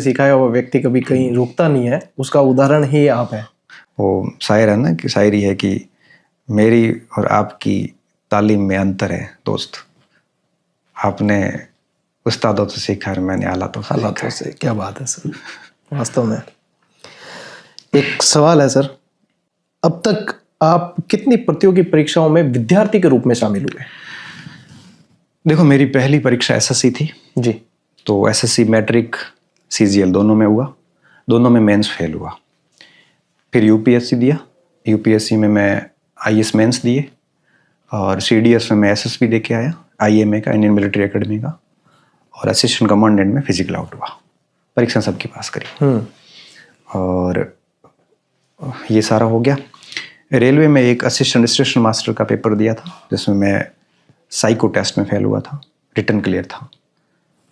सिखाया हुआ व्यक्ति कभी कहीं रुकता नहीं है, उसका उदाहरण ही आप है। वो शायर है ना कि शायरी है कि मेरी और आपकी तालीम में अंतर है दोस्त, आपने उस्तादों से सीखा और मैंने हालातों से। क्या बात है सर, वास्तव में। एक सवाल है सर, अब तक आप कितनी प्रतियोगी परीक्षाओं में विद्यार्थी के रूप में शामिल हुए? देखो, मेरी पहली परीक्षा एसएससी थी जी। तो एसएससी मैट्रिक सीजीएल दोनों में हुआ, दोनों में मेंस फेल हुआ। फिर यूपीएससी दिया, यूपीएससी में मैं आईएएस मेंस दिए और सीडीएस में मैं एसएसबी दे के आया, आईएमए का, इंडियन मिलिट्री एकेडमी का, और असिस्टेंट कमांडेंट में फिजिकल आउट हुआ। परीक्षा सबकी पास करी और ये सारा हो गया। रेलवे में एक असिस्टेंट स्टेशन मास्टर का पेपर दिया था जिसमें मैं साइको टेस्ट में फेल हुआ था, रिटर्न क्लियर था।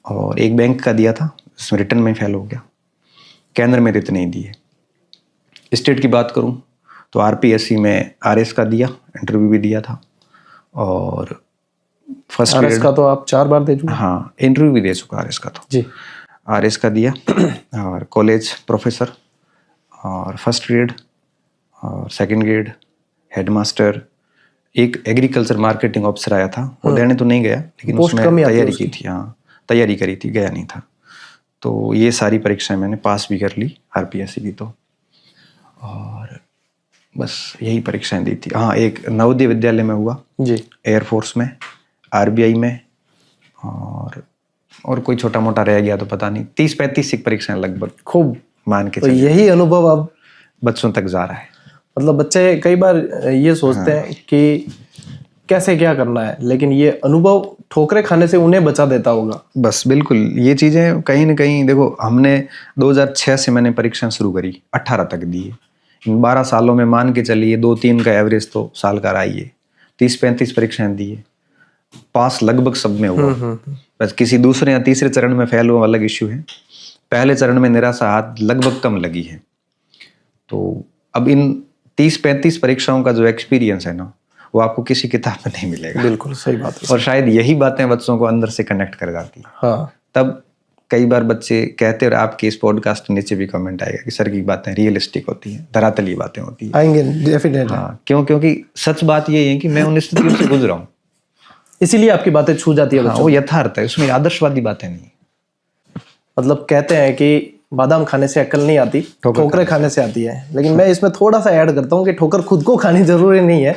और एक बैंक का दिया था जिसमें रिटर्न में फेल हो गया। केंद्र में इतने ही दिए। स्टेट की बात करूं तो आरपीएससी में आरएस का दिया, इंटरव्यू भी दिया था और फर्स्ट आरएस का तो आप 4 बार दे चुके? हाँ, इंटरव्यू भी दे चुका आरएस का तो जी। आरएस का दिया और कॉलेज प्रोफेसर और फर्स्ट ग्रेड और सेकंड ग्रेड, हेडमास्टर, एक एग्रीकल्चर मार्केटिंग ऑफिसर आया था, वो देने तो नहीं गया लेकिन उसमें तैयारी की थी। हाँ, तैयारी करी थी, गया नहीं था। तो ये सारी परीक्षाएं मैंने पास भी कर ली, आरपीएससी की तो, और बस यही परीक्षाएं दी थी। हाँ, एक नवोदय विद्यालय में हुआ जी, एयरफोर्स में, आरबीआई में, और कोई छोटा मोटा रह गया तो पता नहीं। 30-35 परीक्षाएं लगभग खूब मान के। तो यही अनुभव अब बच्चों तक जा रहा है। मतलब बच्चे कई बार ये सोचते हैं कि कैसे क्या करना है, लेकिन ये अनुभव ठोकरे खाने से उन्हें बचा देता होगा। बस बिल्कुल, ये चीज़ें कहीं ना कहीं देखो, हमने 2006 से मैंने परीक्षाएं शुरू करी, 18 तक दी है। इन 12 सालों में मान के चलिए 2-3 का एवरेज तो साल का रहा ही है। 30-35 परीक्षाएं दी है, पास लगभग सब में हुआ। बस किसी दूसरे या तीसरे चरण में फेल हुआ अलग इश्यू है, पहले चरण में निराशा हाथ लगभग कम लगी है। तो अब इन 30-35 परीक्षाओं का जो एक्सपीरियंस है ना, वो आपको किसी किताब में नहीं मिलेगा। बिल्कुल सही बात है। और शायद यही बातें बच्चों को अंदर से कनेक्ट कर जाती है। हाँ। तब कई बार बच्चे कहते हैं, और आपके इस पॉडकास्ट के नीचे भी कमेंट आएगा कि सर की बातें रियलिस्टिक होती हैं, धरातली बातें होती हैं। आएंगे डेफिनेटली। हाँ, क्योंकि सच बात यही है कि मैं उन स्थितियों से गुजरा हूँ, इसीलिए आपकी बातें छू जाती है। हाँ, वो यथार्थ है, उसमें आदर्शवादी बातें नहीं। मतलब कहते हैं कि बादाम खाने से अक्ल नहीं आती, ठोकरें खाने से आती है। लेकिन मैं इसमें थोड़ा सा ऐड करता हूँ कि ठोकर खुद को खानी जरूरी नहीं है।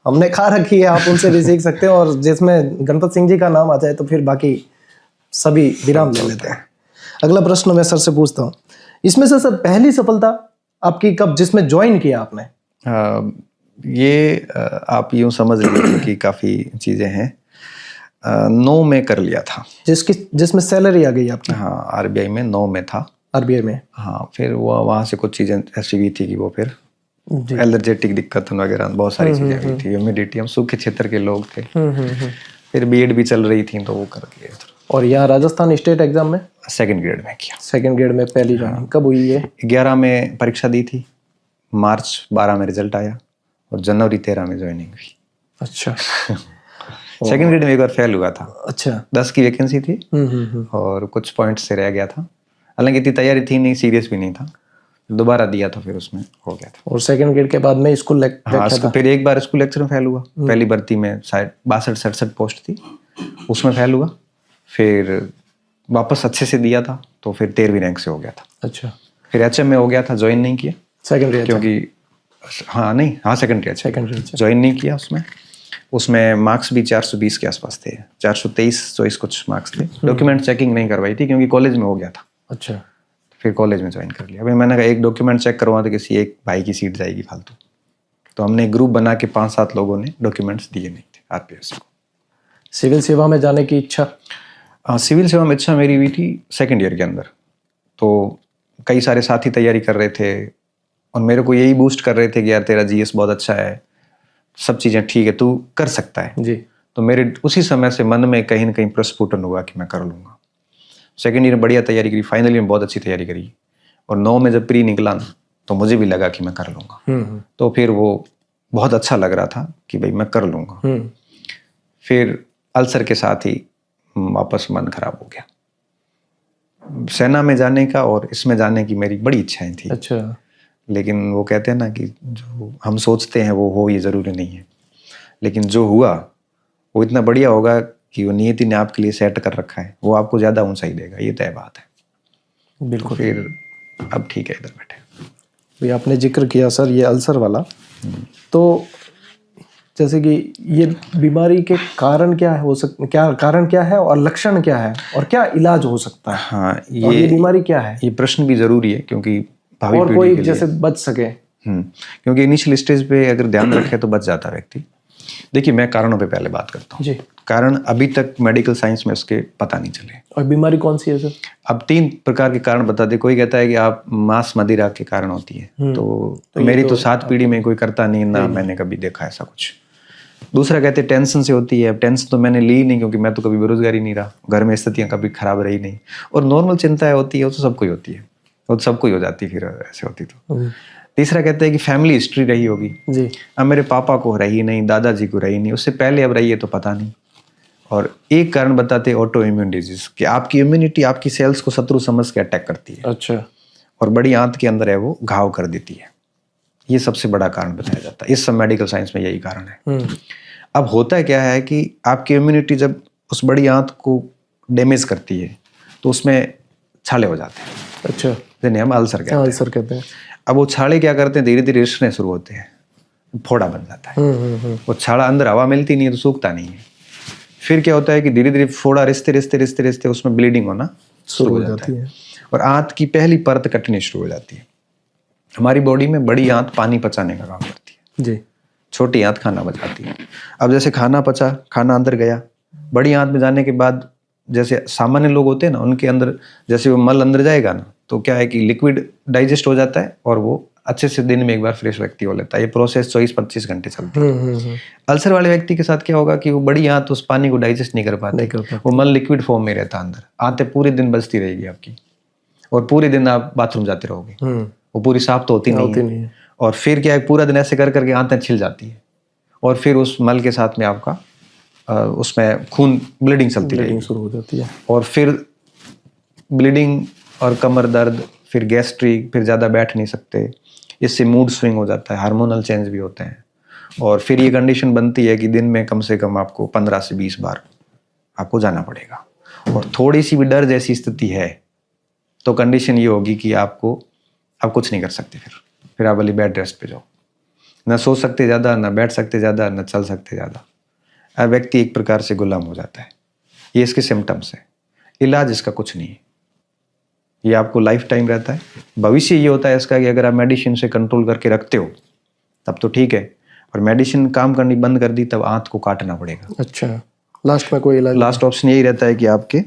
हमने खा रखी है, आप उनसे भी सीख सकते हैं। और जिसमें गणपत सिंह जी का नाम आ जाए तो फिर बाकी सभी विराम ले लेते हैं। अगला प्रश्न मैं सर से पूछता हूँ, इसमें से सर पहली सफलता आपकी कब, जिसमें ज्वाइन किया आपने? ये आप यूं समझ लीजिए कि काफी चीजें हैं। 9 में कर लिया था, जिसमें सैलरी आ गई आपकी? हाँ, आरबीआई में 9 में था। आरबीआई में? हाँ, फिर वो वहाँ से कुछ चीजें ऐसी भी थी कि वो फिर एलर्जेटिक दिक्कत वगैरह बहुत सारी चीजें हुई थी, ह्यूमिडिटी, हम सूखे क्षेत्र के लोग थे। फिर बीएड भी चल रही थी तो वो कर दिया। और यहाँ राजस्थान स्टेट एग्जाम में सेकंड ग्रेड में किया। सेकंड ग्रेड में पहली ज्वाइनिंग कब हुई है? 11 में परीक्षा दी थी, मार्च 12 में रिजल्ट आया और जनवरी 13 में ज्वाइनिंग हुई। अच्छा। सेकंड ग्रेड में एक बार फेल हुआ था। अच्छा। 10 की वैकेंसी थी और कुछ पॉइंट से रह गया था। हालांकि इतनी तैयारी थी नहीं, सीरियस भी नहीं था, दोबारा दिया तो फिर उसमें हो गया था। और सेकंड ग्रेड के बाद में स्कूल लेक्चर, फिर एक बार स्कूल लेक्चर में फेल हुआ। पहली भर्ती में शायद 62-67 पोस्ट थी, उसमें फेल हुआ। फिर वापस अच्छे से दिया था तो फिर 13वीं रैंक से हो गया था। अच्छा। फिर एचएम में हो गया था, ज्वाइन नहीं किया सेकंड, क्योंकि सेकंड ज्वाइन नहीं किया। उसमें मार्क्स भी 420 के आसपास थे, 423-24 कुछ मार्क्स थे। डॉक्यूमेंट चेकिंग नहीं करवाई थी क्योंकि कॉलेज में हो गया था। अच्छा। फिर कॉलेज में ज्वाइन कर लिया। अभी मैंने कहा एक डॉक्यूमेंट चेक करवा तो किसी एक भाई की सीट जाएगी फालतू, तो हमने एक ग्रुप बना के 5-7 लोगों ने डॉक्यूमेंट्स दिए नहीं थे आरपीएससी को। सिविल सेवा में जाने की इच्छा? सिविल सेवा में इच्छा मेरी हुई थी सेकेंड ईयर के अंदर। तो कई सारे साथी तैयारी कर रहे थे और मेरे को यही बूस्ट कर रहे थे कि यार तेरा जीएस बहुत अच्छा है, सब चीज़ें ठीक है, तू कर सकता है जी। तो मेरे उसी समय से मन में कहीं ना कहीं प्रस्फुटन हुआ कि मैं कर लूँगा। सेकेंड ईयर में बढ़िया तैयारी करी, फाइनल ईयर में बहुत अच्छी तैयारी करी और 9 में जब प्री निकला ना तो मुझे भी लगा कि मैं कर लूँगा। तो फिर वो बहुत अच्छा लग रहा था कि भाई मैं कर लूँगा। फिर अल्सर के साथ ही वापस मन खराब हो गया। सेना में जाने का और इसमें जाने की मेरी बड़ी इच्छाएं थी। अच्छा। लेकिन वो कहते हैं ना कि जो हम सोचते हैं वो हो, ये ज़रूरी नहीं है। लेकिन जो हुआ वो इतना बढ़िया होगा कि वो नियति ने आपके लिए सेट कर रखा है, वो आपको ज़्यादा ऊंचाई देगा, ये तय बात है। बिल्कुल। तो फिर अब ठीक है, इधर बैठे। ये आपने जिक्र किया सर ये अल्सर वाला, तो जैसे कि ये बीमारी के कारण क्या हो कारण क्या है और लक्षण क्या है और क्या इलाज हो सकता है? हाँ, और ये बीमारी क्या है? ये प्रश्न भी जरूरी है क्योंकि भावी और पीढ़ी कोई के जैसे बच सके। क्योंकि इनिशियल स्टेज पे अगर ध्यान रखे तो बच जाता व्यक्ति। देखिए, मैं कारणों पे पहले बात करता हूँ। जी। कारण अभी तक मेडिकल साइंस में उसके पता नहीं चले। और बीमारी कौन सी है सर? अब 3 प्रकार के कारण बताते। कोई कहता है कि आप मांस मदिरा के कारण होती है, तो मेरी तो 7 पीढ़ी में कोई करता नहीं ना, मैंने कभी देखा ऐसा कुछ। दूसरा कहते हैं टेंशन से होती है। टेंशन तो मैंने ली नहीं क्योंकि मैं तो कभी बेरोजगारी नहीं रहा, घर में स्थितियां कभी खराब रही नहीं। और नॉर्मल चिंताएं होती है, वो तो सबको ही होती है, वो तो सबको ही हो जाती फिर ऐसे होती तो। तीसरा कहते हैं कि फैमिली हिस्ट्री रही होगी जी। अब मेरे पापा को रही नहीं, दादाजी को रही नहीं, उससे पहले अब रही है तो पता नहीं। और एक कारण बताते हैं ऑटो इम्यून डिजीज, कि आपकी इम्यूनिटी आपकी सेल्स को शत्रु समझ के अटैक करती है। अच्छा। और बड़ी आंत के अंदर है वो घाव कर देती है। ये सबसे बड़ा कारण बताया जाता है। इस सब मेडिकल साइंस में यही कारण है। अब होता है क्या है कि आपकी इम्यूनिटी जब उस बड़ी आंत को डैमेज करती है तो उसमें छाले हो जाते हैं। अच्छा। जिन्हें हम अल्सर कहते हैं। अल्सर कहते हैं। अब वो छाले क्या करते हैं, धीरे धीरे रिसने शुरू होते हैं, फोड़ा बन जाता है। वो छाला अंदर हवा मिलती नहीं है तो सूखता नहीं है। फिर क्या होता है कि धीरे धीरे फोड़ा रिश्ते रिश्ते रिश्ते रिश्ते उसमें ब्लीडिंग होना शुरू हो जाती है और आंत की पहली परत कटनी शुरू हो जाती है। हमारी बॉडी में बड़ी आंत पानी पचाने का काम करती है जी, छोटी आंत खाना पचाती है। अब जैसे खाना पचा, खाना अंदर गया, बड़ी आंत में जाने के बाद जैसे सामान्य लोग होते हैं ना, उनके अंदर जैसे वो मल अंदर जाएगा ना तो क्या है कि लिक्विड डाइजेस्ट हो जाता है और वो अच्छे से दिन में एक बार फ्रेश व्यक्ति हो लेता है। ये प्रोसेस 24-25 घंटे चलती है। अल्सर वाले व्यक्ति के साथ क्या होगा कि वो बड़ी आंत उस पानी को डाइजेस्ट नहीं कर पाते, वो मल लिक्विड फॉर्म में रहता अंदर। आंतें पूरे दिन बचती रहेगी आपकी और पूरे दिन आप बाथरूम जाते रहोगे, वो पूरी साफ तो होती नहीं है। और फिर क्या है, पूरा दिन ऐसे कर करके आंतें छिल जाती है और फिर उस मल के साथ में आपका उसमें खून ब्लीडिंग चलती रहेगी, शुरू हो जाती है। और फिर ब्लीडिंग और कमर दर्द, फिर गैस्ट्रिक, फिर ज़्यादा बैठ नहीं सकते, इससे मूड स्विंग हो जाता है, हार्मोनल चेंज भी होते हैं। और फिर ये कंडीशन बनती है कि दिन में कम से कम आपको 15 से 20 बार आपको जाना पड़ेगा। और थोड़ी सी भी डर जैसी स्थिति है तो कंडीशन ये होगी कि आप कुछ नहीं कर सकते, फिर आप वाली बेड रेस्ट पे जाओ, ना सो सकते ज़्यादा, ना बैठ सकते ज़्यादा, ना चल सकते ज़्यादा। अब व्यक्ति एक प्रकार से गुलाम हो जाता है। ये इसके सिम्टम्स है। इलाज इसका कुछ नहीं है, ये आपको लाइफ टाइम रहता है। भविष्य ये होता है इसका कि अगर आप मेडिसिन से कंट्रोल करके रखते हो तब तो ठीक है, और मेडिसिन काम करनी बंद कर दी तब आंत को काटना पड़ेगा। अच्छा, लास्ट में कोई इलाज? लास्ट ऑप्शन यही रहता है कि आपके